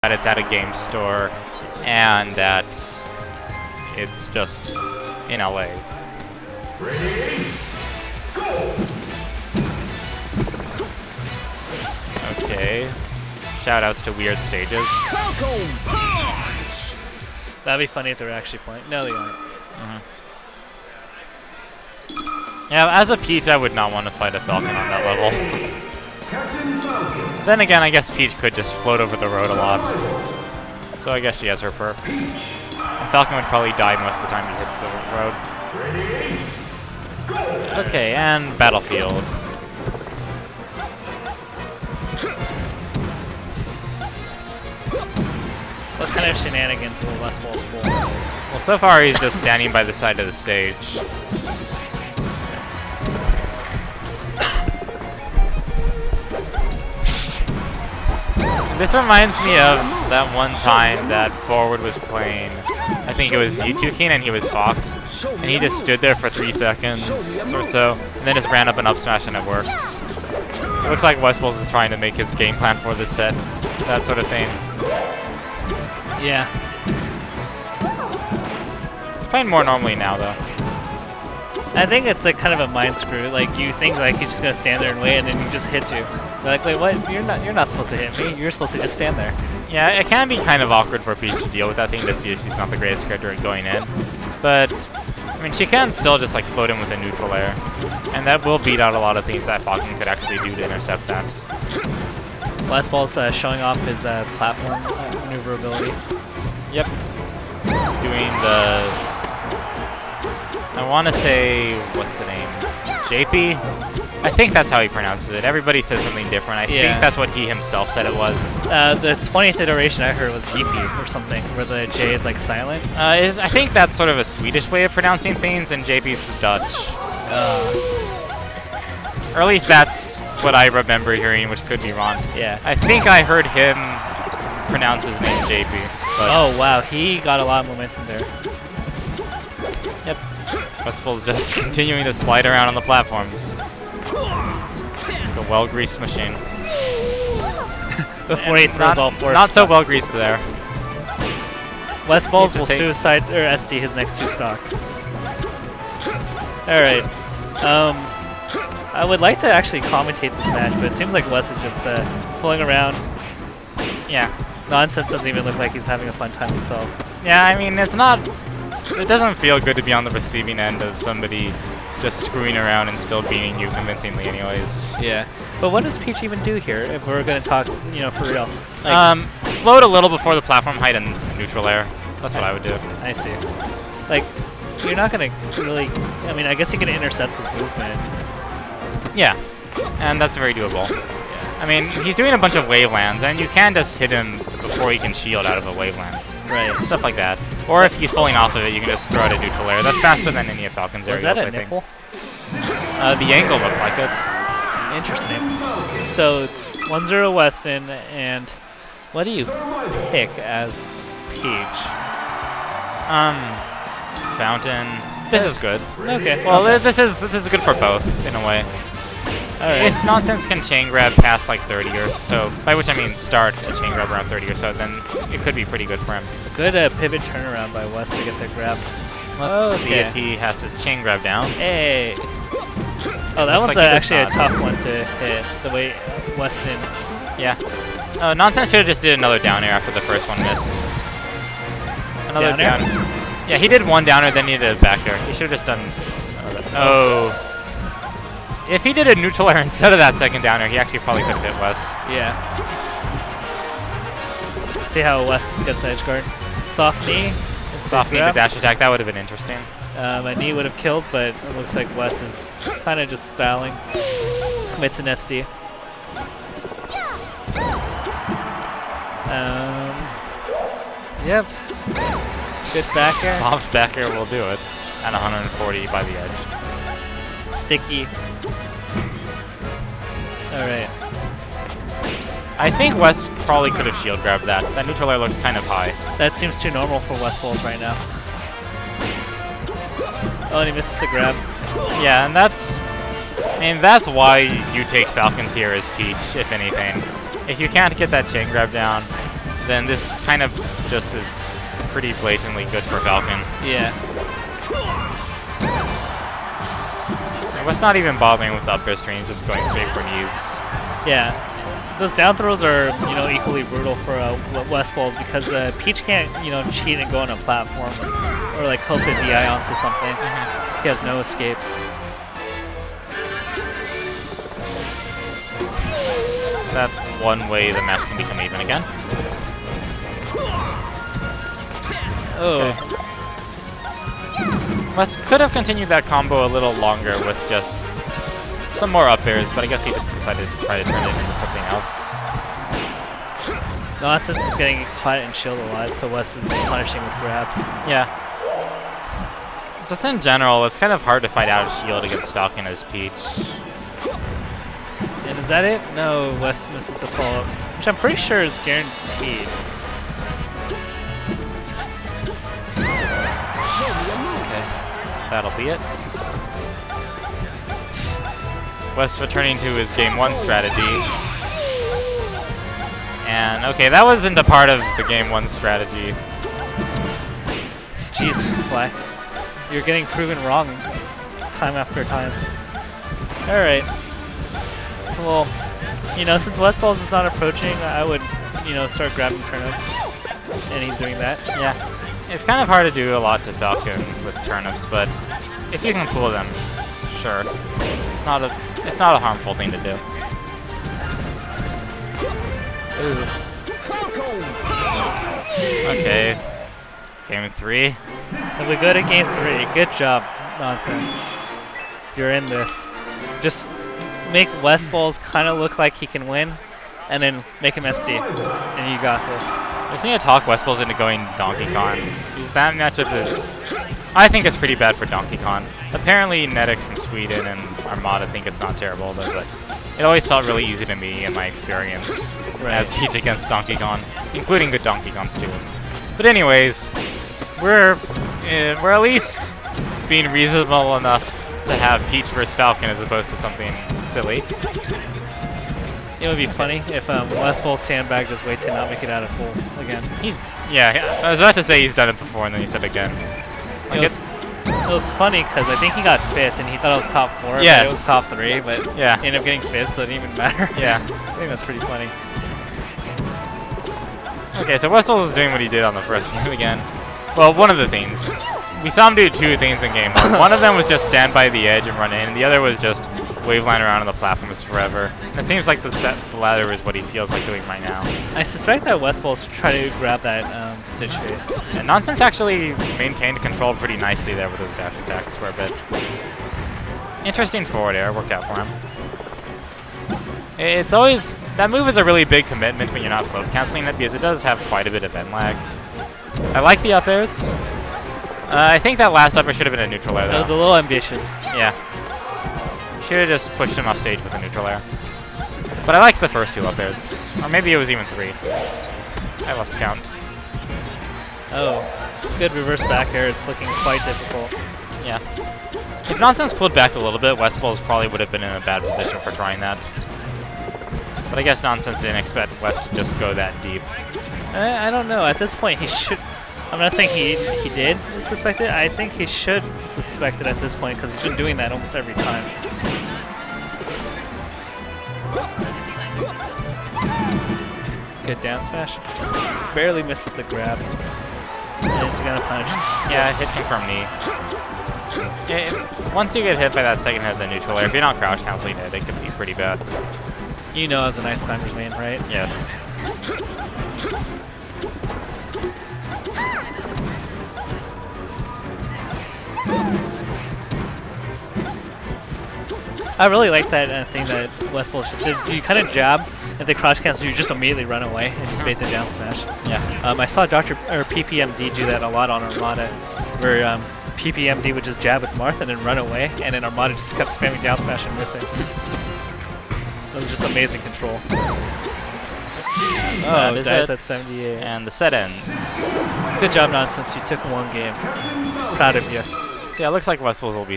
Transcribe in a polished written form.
that it's at a game store and that it's just in LA. Ready, go! Okay. Shoutouts to weird stages. Falcon punch! That'd be funny if they were actually playing. No, they aren't. Yeah, as a Peach, I would not want to fight a Falcon on that level. Captain Falcon. Then again, I guess Peach could just float over the road a lot. So I guess she has her perks. And Falcon would probably die most of the time he hits the road. Ready, go! Okay, and Battlefield. What kind of shenanigans will Westballz pull? Well, so far he's just standing by the side of the stage. This reminds me of that one time that Forward was playing, I think it was Mewtwo King and he was Fox, and he just stood there for 3 seconds or so, and then just ran up and up smash and it worked. It looks like Westballz is trying to make his game plan for this set, that sort of thing. Yeah. He's playing more normally now though. I think it's like kind of a mind screw. Like you think like he's just gonna stand there and wait, and then he just hits you. You're like, wait, what? You're not supposed to hit me. You're supposed to just stand there. Yeah, it can be kind of awkward for Peach to deal with that thing just because she's not the greatest character at going in. But I mean, she can still just like float in with a neutral air, and that will beat out a lot of things that Falcon could actually do to intercept that. Westballz showing off his platform maneuverability. Yep. Doing the... I want to say... what's the name? JP? I think that's how he pronounces it. Everybody says something different. I think that's what he himself said it was. The 20th iteration I heard was JP or something, where the J is like silent. I think that's sort of a Swedish way of pronouncing things, and JP's Dutch. Or at least that's what I remember hearing, which could be wrong. Yeah. I think I heard him pronounce his name JP. But oh wow, he got a lot of momentum there. Yep. Westballz just continuing to slide around on the platforms. Like a well-greased machine. Before he throws all four. Not so well-greased there. Westballz will suicide or SD his next 2 stocks. Alright. I would like to actually commentate this match, but it seems like Wes is just pulling around. Yeah. Nonsense doesn't even look like he's having a fun time himself. Yeah, I mean, it's not... It doesn't feel good to be on the receiving end of somebody just screwing around and still beating you convincingly anyways. Yeah. But what does Peach even do here, if we're going to talk, you know, for real? Like, float a little before the platform height and neutral air. That's what I would do. I see. Like, you're not going to really... I mean, I guess you can intercept his movement. Yeah. And that's very doable. I mean, he's doing a bunch of wavelands, and you can just hit him before he can shield out of a waveland. Right. Stuff like that. Or if he's falling off of it, you can just throw out a neutral air. That's faster than any of Falcon's aerials, Was that I a think. nipple? The angle looked like it. Interesting. So it's 1-0 Weston, and what do you pick as Peach? Fountain. This is good. Okay. Well, this is good for both, in a way. Alright. If Nonsense can chain grab past like 30 or so, by which I mean start a chain grab around 30 or so, then it could be pretty good for him. Good pivot turnaround by West to get the grab. Let's see if he has his chain grab down. Hey! Oh, that one's like actually a tough one to hit, the way Weston... Yeah. Nonsense should have just did another down air after the first one missed. Another down air? Yeah, he did one downer, then he did a back air. He should have just done... Oh. If he did a neutral air instead of that second downer, he actually probably could have hit Wes. Yeah. See how West gets edge guard. Soft knee. Soft knee to dash attack, that would have been interesting. My knee would have killed, but it looks like West is kind of just styling. Commits an SD. Yep. Good back air. Soft back air will do it. At 140 by the edge. Sticky. Alright. I think Wes probably could have shield grabbed that. That neutral air looked kind of high. That seems too normal for Westballz right now. Oh, and he misses the grab. Yeah, and that's... I mean, that's why you take Falcons here as Peach, if anything. If you can't get that chain grab down, then this kind of just is pretty blatantly good for Falcon. Yeah. And West's not even bothering with the up air string, he's just going straight for knees. Yeah. Those down throws are, equally brutal for Westballz because Peach can't, cheat and go on a platform or like hope to DI onto something. He has no escape. That's one way the match can become even again. Oh. Okay. West could have continued that combo a little longer with just some more up airs, but I guess he just decided to try to turn it into something else. Nonsense is getting caught and shield a lot, so West is punishing with grabs. Yeah. Just in general, it's kind of hard to fight out of shield against Falcon as Peach. And is that it? No, West misses the follow-up, which I'm pretty sure is guaranteed. Okay, that'll be it. West returning to his game 1 strategy. And okay, that wasn't a part of the game 1 strategy. Jeez, Fly. You're getting proven wrong time after time. Alright. Well, since Westballz is not approaching, I would, start grabbing turnips. And he's doing that. Yeah. It's kind of hard to do a lot to Falcon with turnips, but if you can pull them, sure. It's not a harmful thing to do. Ooh. Okay. Game 3. And we go to game 3. Good job, Nonsense. You're in this. Just make Westballz kind of look like he can win, and then make him SD, and you got this. I just need to talk Westballz into going Donkey Kong. Because that matchup is... I think it's pretty bad for Donkey Kong. Apparently, Nedic from Sweden and Armada think it's not terrible, but it always felt really easy to me in my experience as Peach against Donkey Kong, including good Donkey Kongs too. But anyways, we're at least being reasonable enough to have Peach versus Falcon as opposed to something silly. It would be funny if Westballz sandbagged his way to not make it out of fulls again. Yeah, I was about to say he's done it before, and then you said again. It was funny because I think he got 5th and he thought it was top 4, yes. but it was top 3, but yeah. he ended up getting 5th, so it didn't even matter. Yeah. I think that's pretty funny. Okay, so Westballz is doing what he did on the first game again. Well, one of the things. We saw him do 2 things in game 1. One of them was just stand by the edge and run in, and the other was just waveline around on the platforms forever. And it seems like the latter is what he feels like doing right now. I suspect that Westballz tried to grab that Stitch face. And Nonsense actually maintained control pretty nicely there with his dash attacks for a bit. Interesting forward air, worked out for him. It's always... That move is a really big commitment when you're not float canceling it because it does have quite a bit of end lag. I like the up airs. I think that last up air should have been a neutral air though. That was a little ambitious. Yeah. Should have just pushed him off stage with a neutral air. But I liked the first 2 up airs. Or maybe it was even 3. I lost count. Oh, good reverse back air. It's looking quite difficult. Yeah. If Nonsense pulled back a little bit, Westballz probably would have been in a bad position for trying that. But I guess Nonsense didn't expect West to just go that deep. I don't know. At this point, he should... I'm not saying he did suspect it. I think he should suspect it at this point because he's been doing that almost every time. Good down smash. Barely misses the grab. And he's gonna punish. Yeah, hit confirm knee. Once you get hit by that second hit of the neutral air, if you're not crouch canceling it, it could be pretty bad. You know as a nice climbers main, right? Yes. I really like that thing that Westballz just did. You kind of jab, and they crouch cancel, you just immediately run away and just bait the down smash. Yeah. I saw PPMD do that a lot on Armada, where PPMD would just jab with Marth and then run away, and then Armada just kept spamming down smash and missing. It was just amazing control. Oh, dies at 78. And the set ends. Good job, Nonsense. You took 1 game. Proud of you. So yeah, it looks like Westballz will be